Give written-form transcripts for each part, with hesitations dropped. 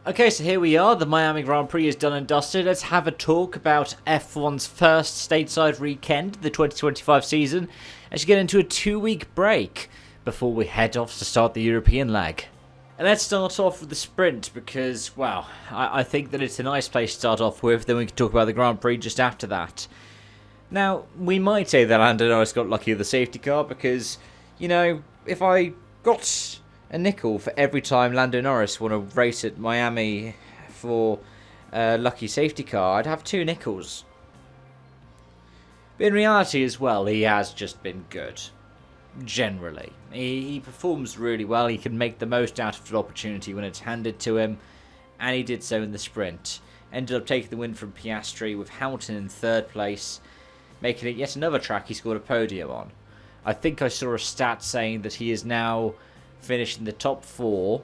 Okay, so here we are. The Miami Grand Prix is done and dusted. Let's have a talk about F1's first stateside weekend, the 2025 season, as you get into a 2-week break before we head off to start the European leg. And let's start off with the sprint because, well, I think that it's a nice place to start off with. Then we can talk about the Grand Prix just after that. Now, we might say that Lando Norris got lucky with the safety car because, if I got a nickel for every time Lando Norris won a race at Miami for a lucky safety car, I'd have 2 nickels. But in reality as well, he has just been good. Generally. He performs really well. He can make the most out of the opportunity when it's handed to him. And he did so in the sprint. Ended up taking the win from Piastri with Hamilton in 3rd place, making it yet another track he scored a podium on. I think I saw a stat saying that he is now finished in the top 4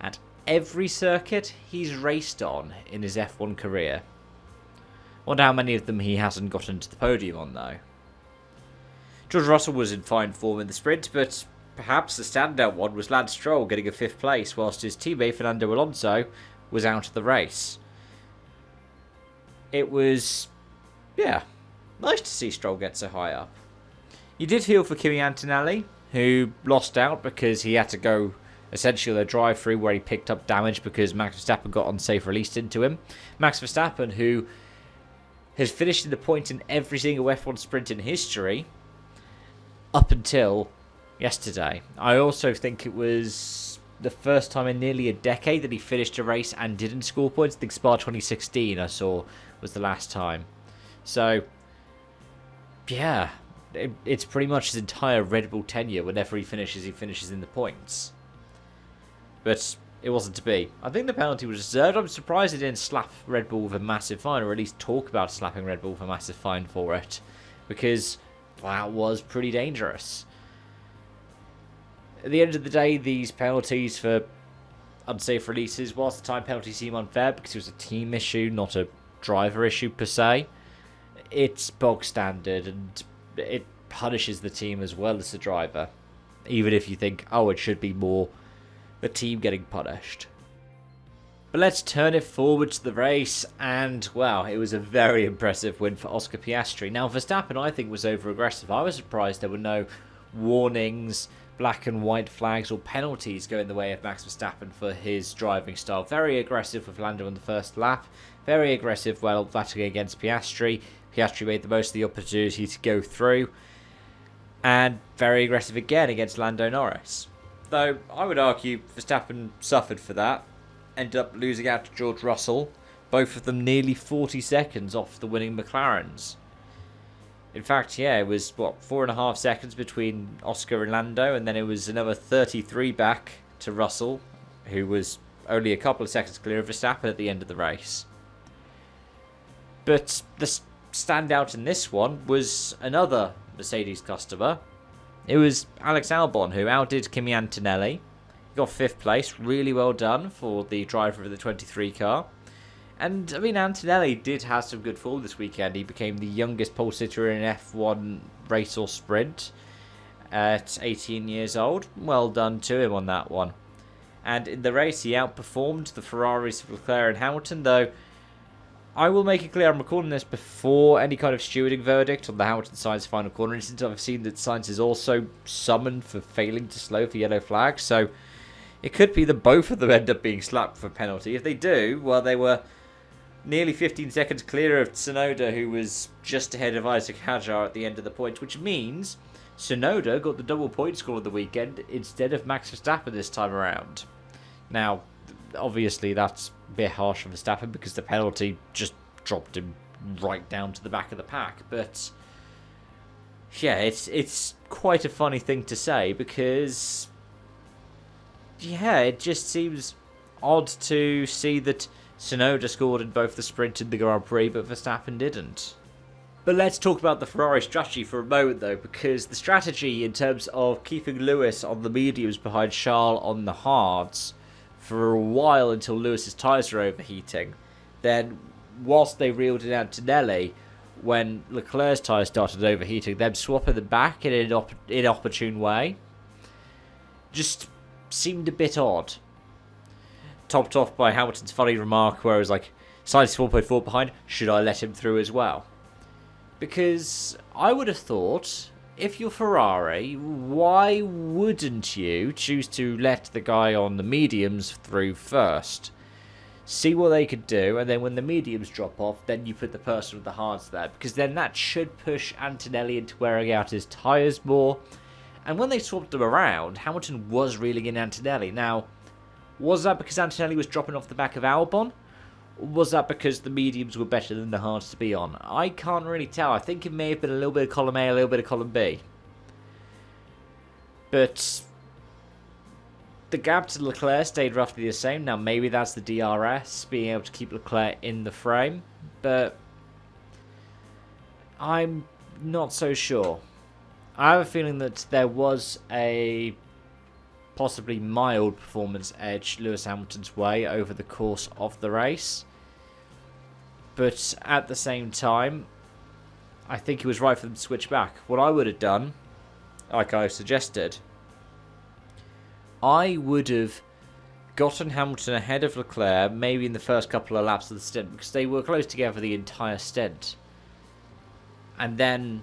at every circuit he's raced on in his F1 career. Wonder how many of them he hasn't gotten to the podium on though. George Russell was in fine form in the sprint, but perhaps the standout one was Lance Stroll getting a 5th place, whilst his teammate Fernando Alonso was out of the race. It was, nice to see Stroll get so high up. You did feel for Kimi Antonelli, who lost out because he had to go essentially a drive-through where he picked up damage because Max Verstappen got unsafe released into him. Max Verstappen, who has finished in the point in every single F1 sprint in history up until yesterday. I also think it was the first time in nearly a decade that he finished a race and didn't score points. I think Spa 2016 I saw was the last time. So, yeah, it's pretty much his entire Red Bull tenure. Whenever he finishes in the points. But it wasn't to be. I think the penalty was deserved. I'm surprised he didn't slap Red Bull with a massive fine, or at least talk about slapping Red Bull with a massive fine for it. Because that was pretty dangerous. At the end of the day, these penalties for unsafe releases, whilst the time penalties seem unfair because it was a team issue, not a driver issue per se, it's bog standard and it punishes the team as well as the driver. Even if you think, it should be more the team getting punished. But let's turn it forward to the race, and, well, it was a very impressive win for Oscar Piastri. Now, Verstappen, I think, was over-aggressive. I was surprised there were no warnings, black and white flags, or penalties going the way of Max Verstappen for his driving style. Very aggressive with Lando on the first lap. Very aggressive, battling against Piastri. Piastri made the most of the opportunity to go through. And very aggressive again against Lando Norris. Though, I would argue Verstappen suffered for that. Ended up losing out to George Russell, both of them nearly 40 seconds off the winning McLarens. In fact, it was 4.5 seconds between Oscar and Lando, and then it was another 33 back to Russell, who was only a couple of seconds clear of Verstappen at the end of the race. But the standout in this one was another Mercedes customer. It was Alex Albon, who outdid Kimi Antonelli. He got 5th place, really well done for the driver of the 23 car. And, Antonelli did have some good form this weekend. He became the youngest pole sitter in an F1 race or sprint at 18 years old. Well done to him on that one. And in the race, he outperformed the Ferraris of Leclerc and Hamilton, though I will make it clear I'm recording this before any kind of stewarding verdict on the Hamilton-Sainz final corner incident. I've seen that Sainz is also summoned for failing to slow for yellow flag, so it could be that both of them end up being slapped for penalty. If they do, they were nearly 15 seconds clear of Tsunoda, who was just ahead of Isaac Hadjar at the end of the points, which means Tsunoda got the double point score of the weekend instead of Max Verstappen this time around. Now, obviously that's a bit harsh for Verstappen because the penalty just dropped him right down to the back of the pack, but it's quite a funny thing to say because it just seems odd to see that Tsunoda scored in both the sprint and the Grand Prix, but Verstappen didn't. But let's talk about the Ferrari strategy for a moment, though, because the strategy in terms of keeping Lewis on the mediums behind Charles on the hards for a while until Lewis's tyres were overheating, then whilst they reeled in Antonelli, when Leclerc's tyres started overheating, them swapping them back in an inopportune way just seemed a bit odd. topped off by Hamilton's funny remark where it was like, Sainz 1.4 behind, should I let him through as well? Because I would have thought, if you're Ferrari, why wouldn't you choose to let the guy on the mediums through first? See what they could do, and then when the mediums drop off, then you put the person with the hards there. Because then that should push Antonelli into wearing out his tyres more. And when they swapped them around, Hamilton was reeling in Antonelli. Now, was that because Antonelli was dropping off the back of Albon? Or was that because the mediums were better than the hards to be on? I can't really tell. I think it may have been a little bit of column A, a little bit of column B. But the gap to Leclerc stayed roughly the same. Now, maybe that's the DRS, being able to keep Leclerc in the frame. But I'm not so sure. I have a feeling that there was a possibly mild performance edge Lewis Hamilton's way over the course of the race. But at the same time, I think it was right for them to switch back. What I would have done, like I suggested, I would have gotten Hamilton ahead of Leclerc maybe in the first couple of laps of the stint, because they were close together the entire stint. And then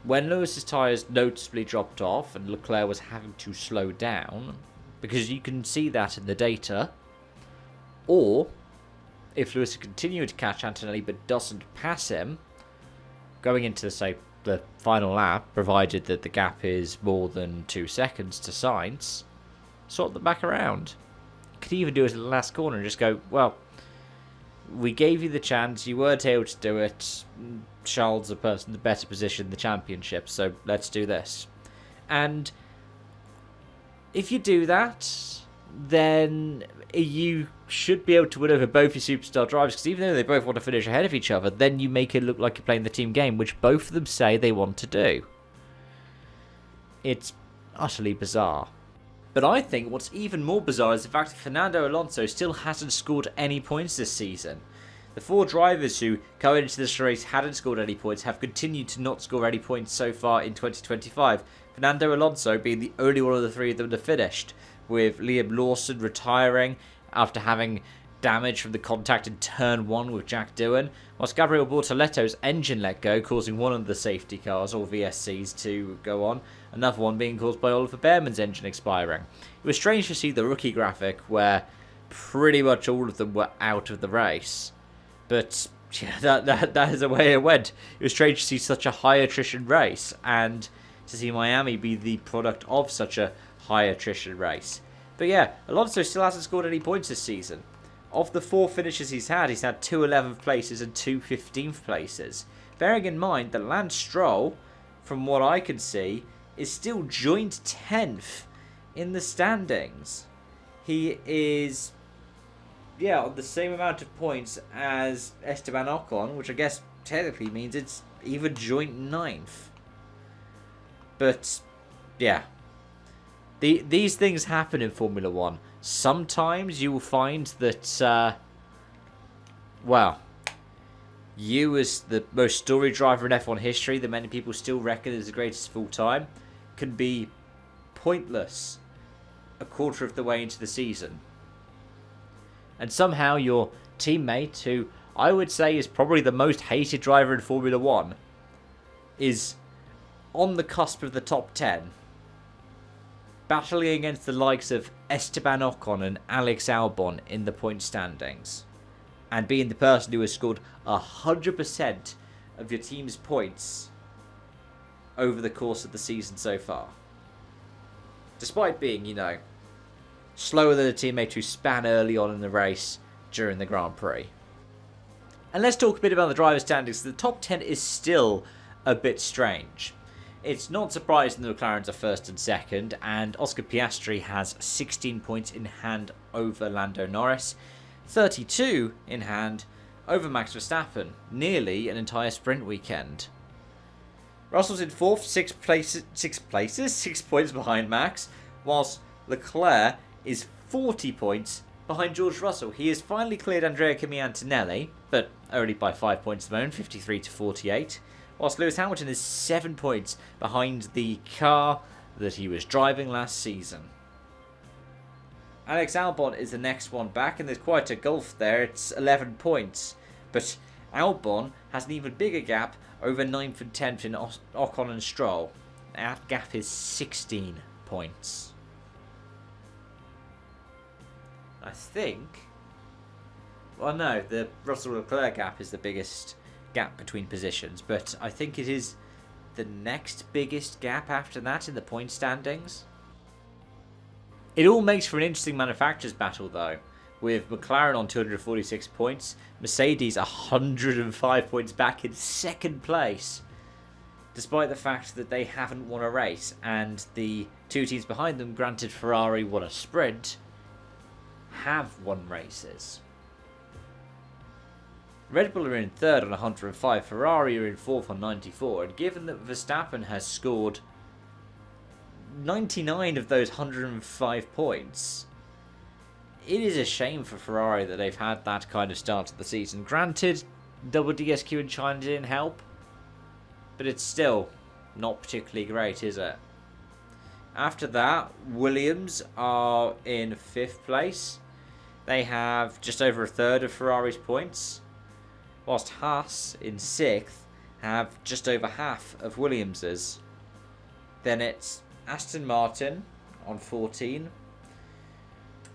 when Lewis's tyres noticeably dropped off and Leclerc was having to slow down, because you can see that in the data, or if Lewis continued to catch Antonelli but doesn't pass him, going into, say, the final lap, provided that the gap is more than 2 seconds to Sainz, sort them back around. You could even do it at the last corner and just go, well, we gave you the chance, you weren't able to do it, Charles, the person in the better position in the championship, so let's do this. And if you do that, then you should be able to win over both your superstar drivers, because even though they both want to finish ahead of each other, then you make it look like you're playing the team game, which both of them say they want to do. It's utterly bizarre. But I think what's even more bizarre is the fact that Fernando Alonso still hasn't scored any points this season. The 4 drivers who going into this race hadn't scored any points have continued to not score any points so far in 2025. Fernando Alonso being the only one of the 3 of them to finished, with Liam Lawson retiring after having damage from the contact in turn 1 with Jack Doohan, whilst Gabriel Bortoletto's engine let go, causing one of the safety cars, or VSCs, to go on, another one being caused by Oliver Behrman's engine expiring. It was strange to see the rookie graphic where pretty much all of them were out of the race, but yeah, that is the way it went. It was strange to see such a high attrition race, and to see Miami be the product of such a high attrition race. But yeah, Alonso still hasn't scored any points this season. Of the 4 finishes he's had 2 11th places and 2 15th places. Bearing in mind that Lance Stroll, from what I can see, is still joint 10th in the standings. He is, on the same amount of points as Esteban Ocon, which I guess technically means it's even joint 9th. But, yeah. These things happen in Formula 1. Sometimes you will find that, you as the most storied driver in F1 history that many people still reckon is the greatest of all time, can be pointless a quarter of the way into the season. And somehow your teammate, who I would say is probably the most hated driver in Formula 1, is on the cusp of the top 10. Battling against the likes of Esteban Ocon and Alex Albon in the point standings. And being the person who has scored 100% of your team's points over the course of the season so far. Despite being, slower than a teammate who span early on in the race during the Grand Prix. And let's talk a bit about the driver standings. The top 10 is still a bit strange. It's not surprising the McLarens are first and second, and Oscar Piastri has 16 points in hand over Lando Norris, 32 in hand over Max Verstappen, nearly an entire sprint weekend. Russell's in 4th, 6 points behind Max, whilst Leclerc is 40 points behind George Russell. He has finally cleared Andrea Kimi Antonelli, but only by 5 points at the moment, 53 to 48. Whilst Lewis Hamilton is 7 points behind the car that he was driving last season. Alex Albon is the next one back, and there's quite a gulf there. It's 11 points. But Albon has an even bigger gap over 9th and 10th in Ocon and Stroll. That gap is 16 points. I think... Well, no, the Russell-Leclerc gap is the biggest gap between positions, but I think it is the next biggest gap after that in the point standings. It all makes for an interesting manufacturers battle though, with McLaren on 246 points, Mercedes 105 points back in second place, despite the fact that they haven't won a race, and the two teams behind them, granted Ferrari won a sprint, have won races. Red Bull are in third on 105, Ferrari are in fourth on 94, and given that Verstappen has scored 99 of those 105 points, it is a shame for Ferrari that they've had that kind of start to the season. Granted, double DSQ in China didn't help, but it's still not particularly great, is it? After that, Williams are in 5th place. They have just over a third of Ferrari's points, whilst Haas in 6th have just over half of Williams's. Then it's Aston Martin on 14,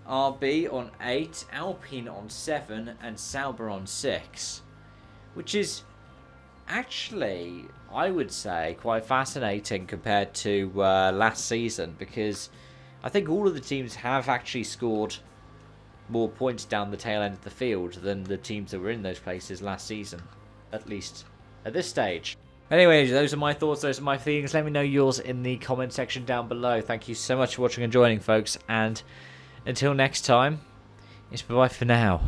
RB on 8, Alpine on 7, and Sauber on 6. Which is actually, I would say, quite fascinating compared to last season, because I think all of the teams have actually scored more points down the tail end of the field than the teams that were in those places last season, at least at this stage. Anyway, those are my thoughts, those are my feelings. Let me know yours in the comment section down below. Thank you so much for watching and joining, folks, and until next time, it's bye-bye for now.